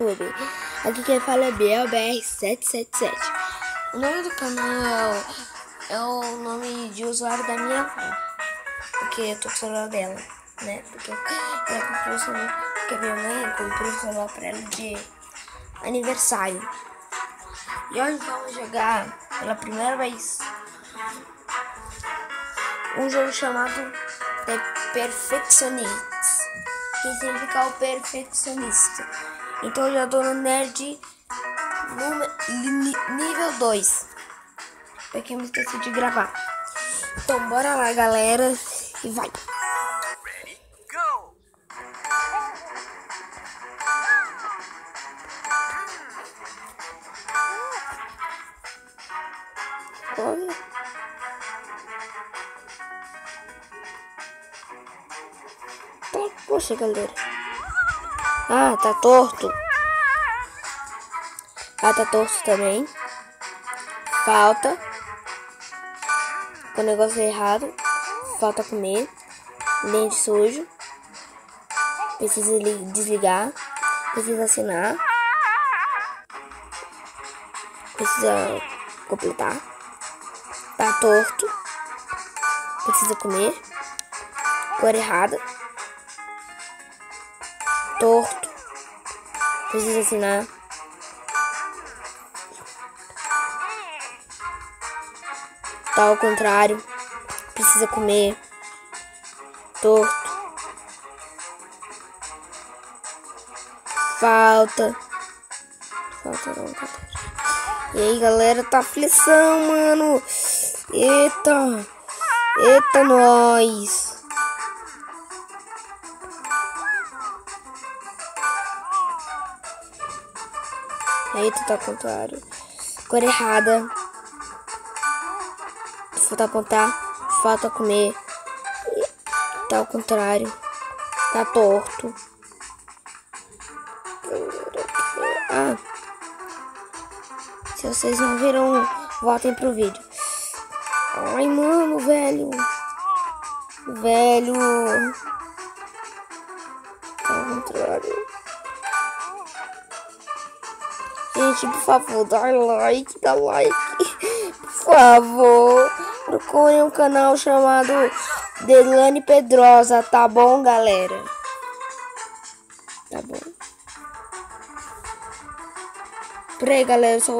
YouTube. Aqui quem fala é BelBR777. O nome do canal é o nome de usuário da minha avó, porque eu tô com o celular dela, né? Porque ela comprou o celular, porque a minha mãe comprou o celular pra ela de aniversário. E hoje vamos jogar pela primeira vez um jogo chamado The Perfectionist, que significa o perfeccionista. Então eu já tô no nerd nível 2, porque eu me esqueci de gravar. Então bora lá, galera, e vai. Ready, go! Olha. Poxa, galera. Ah, tá torto. Ah, tá torto também. Falta. Com o negócio errado. Falta comer. Dente sujo. Precisa desligar. Precisa assinar. Precisa completar. Tá torto. Precisa comer. Cor errada. Torto. Precisa assinar. Tá ao contrário. Precisa comer. Torto. Falta não, galera. E aí, galera, tá aflição, mano. Eita. Eita, nós. Eita, tá ao contrário. Cor errada. Falta apontar. Falta comer. Tá ao contrário. Tá torto. Ah. Se vocês não viram, voltem pro vídeo. Ai, mano, velho. Tá ao contrário. Gente, por favor, dá like. Por favor, procurem um canal chamado Delane Pedrosa, tá bom, galera? Tá bom. Por aí, galera, só